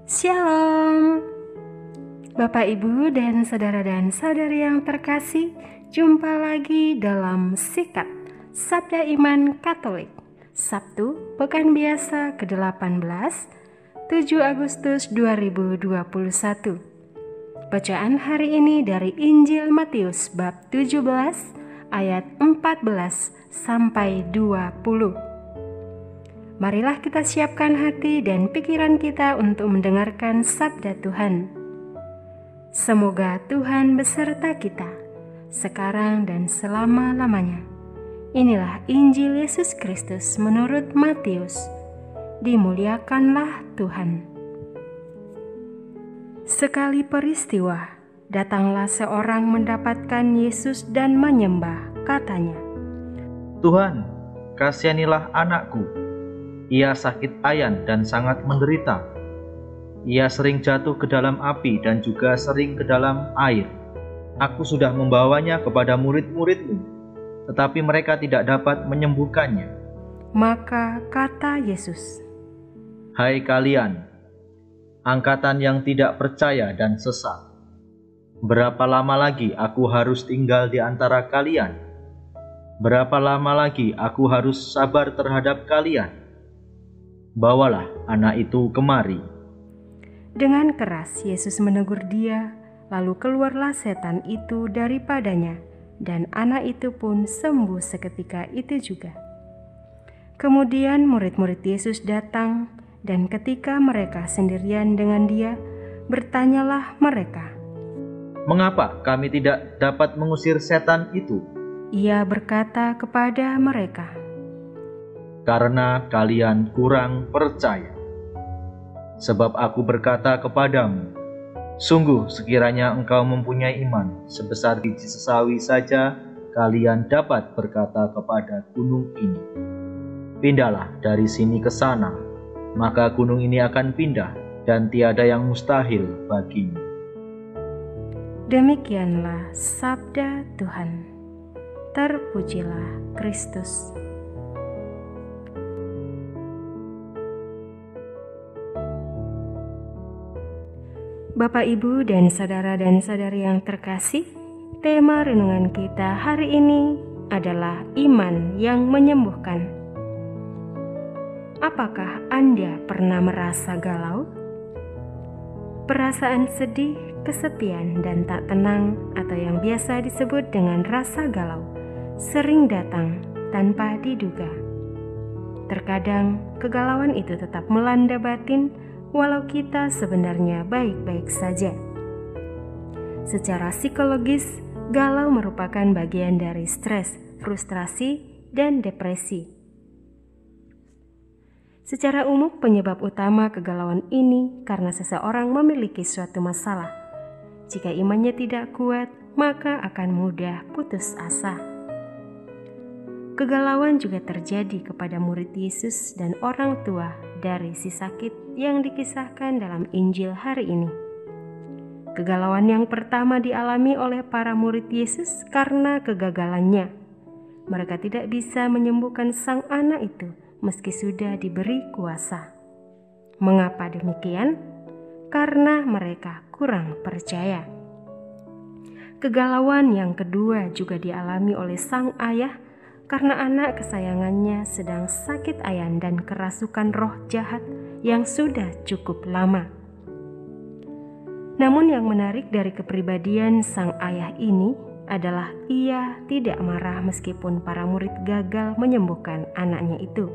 Shalom Bapak, Ibu, dan saudari yang terkasih. Jumpa lagi dalam Sikat Sabda Iman Katolik Sabtu Pekan Biasa ke-18 7 Agustus 2021. Bacaan hari ini dari Injil Matius bab 17 ayat 14 sampai 20. Marilah kita siapkan hati dan pikiran kita untuk mendengarkan sabda Tuhan. Semoga Tuhan beserta kita, sekarang dan selama-lamanya. Inilah Injil Yesus Kristus menurut Matius. Dimuliakanlah Tuhan. Sekali peristiwa, datanglah seorang mendapatkan Yesus dan menyembah, katanya, "Tuhan, kasihanilah anakku. Ia sakit ayan dan sangat menderita. Ia sering jatuh ke dalam api dan juga sering ke dalam air. Aku sudah membawanya kepada murid-murid-mu, tetapi mereka tidak dapat menyembuhkannya." Maka kata Yesus, "Hai kalian, angkatan yang tidak percaya dan sesat, berapa lama lagi aku harus tinggal di antara kalian? Berapa lama lagi aku harus sabar terhadap kalian? Bawalah anak itu kemari." Dengan keras Yesus menegur dia, lalu keluarlah setan itu daripadanya, dan anak itu pun sembuh seketika itu juga. Kemudian murid-murid Yesus datang, dan ketika mereka sendirian dengan dia, bertanyalah mereka, "Mengapa kami tidak dapat mengusir setan itu?" Ia berkata kepada mereka, "Karena kalian kurang percaya. Sebab aku berkata kepadamu, sungguh sekiranya engkau mempunyai iman sebesar biji sesawi saja, kalian dapat berkata kepada gunung ini, pindahlah dari sini ke sana, maka gunung ini akan pindah, dan tiada yang mustahil bagimu." Demikianlah sabda Tuhan. Terpujilah Kristus. Bapak, Ibu, dan saudari yang terkasih, tema renungan kita hari ini adalah iman yang menyembuhkan. Apakah Anda pernah merasa galau? Perasaan sedih, kesepian, dan tak tenang atau yang biasa disebut dengan rasa galau sering datang tanpa diduga. Terkadang kegalauan itu tetap melanda batin walau kita sebenarnya baik-baik saja. Secara psikologis, galau merupakan bagian dari stres, frustrasi, dan depresi. Secara umum, penyebab utama kegalauan ini karena seseorang memiliki suatu masalah. Jika imannya tidak kuat, maka akan mudah putus asa. Kegalauan juga terjadi kepada murid Yesus dan orang tua dari si sakit yang dikisahkan dalam Injil hari ini. Kegalauan yang pertama dialami oleh para murid Yesus karena kegagalannya. Mereka tidak bisa menyembuhkan sang anak itu meski sudah diberi kuasa. Mengapa demikian? Karena mereka kurang percaya. Kegalauan yang kedua juga dialami oleh sang ayah karena anak kesayangannya sedang sakit ayan dan kerasukan roh jahat yang sudah cukup lama. Namun yang menarik dari kepribadian sang ayah ini adalah ia tidak marah meskipun para murid gagal menyembuhkan anaknya itu.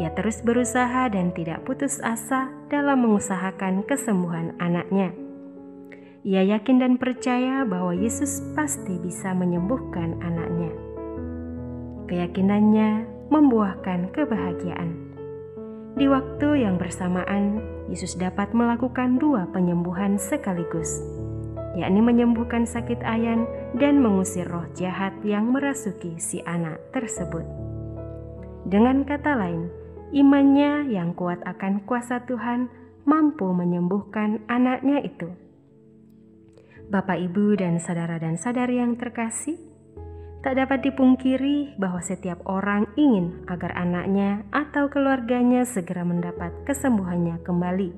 Ia terus berusaha dan tidak putus asa dalam mengusahakan kesembuhan anaknya. Ia yakin dan percaya bahwa Yesus pasti bisa menyembuhkan anaknya. Keyakinannya membuahkan kebahagiaan. Di waktu yang bersamaan, Yesus dapat melakukan dua penyembuhan sekaligus, yakni menyembuhkan sakit ayan dan mengusir roh jahat yang merasuki si anak tersebut. Dengan kata lain, imannya yang kuat akan kuasa Tuhan mampu menyembuhkan anaknya itu. Bapak, Ibu, dan saudari yang terkasih, tak dapat dipungkiri bahwa setiap orang ingin agar anaknya atau keluarganya segera mendapat kesembuhannya kembali,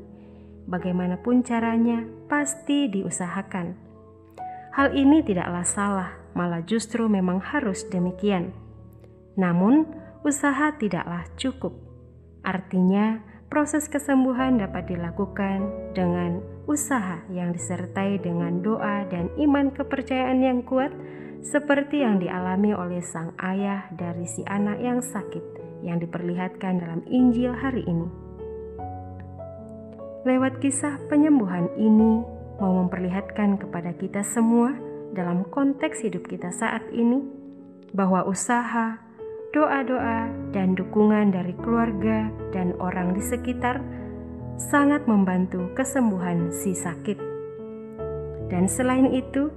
bagaimanapun caranya pasti diusahakan. Hal ini tidaklah salah, malah justru memang harus demikian. Namun, usaha tidaklah cukup. Artinya, proses kesembuhan dapat dilakukan dengan usaha yang disertai dengan doa dan iman kepercayaan yang kuat, seperti yang dialami oleh sang ayah dari si anak yang sakit yang diperlihatkan dalam Injil hari ini. Lewat kisah penyembuhan ini mau memperlihatkan kepada kita semua dalam konteks hidup kita saat ini bahwa usaha, doa-doa, dan dukungan dari keluarga dan orang di sekitar sangat membantu kesembuhan si sakit. Dan selain itu,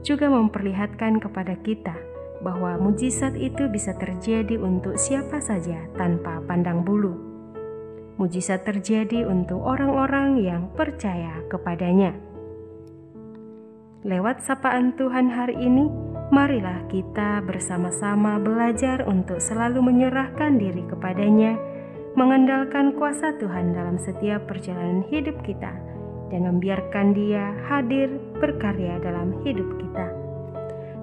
juga memperlihatkan kepada kita bahwa mujizat itu bisa terjadi untuk siapa saja tanpa pandang bulu. Mujizat terjadi untuk orang-orang yang percaya kepadanya. Lewat sapaan Tuhan hari ini, marilah kita bersama-sama belajar untuk selalu menyerahkan diri kepadanya, mengandalkan kuasa Tuhan dalam setiap perjalanan hidup kita, dan membiarkan Dia hadir berkarya dalam hidup kita.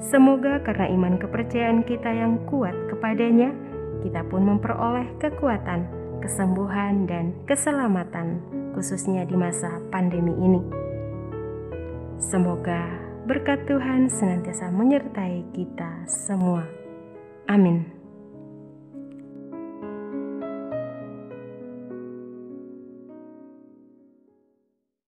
Semoga karena iman kepercayaan kita yang kuat kepadanya, kita pun memperoleh kekuatan, kesembuhan, dan keselamatan, khususnya di masa pandemi ini. Semoga berkat Tuhan senantiasa menyertai kita semua. Amin.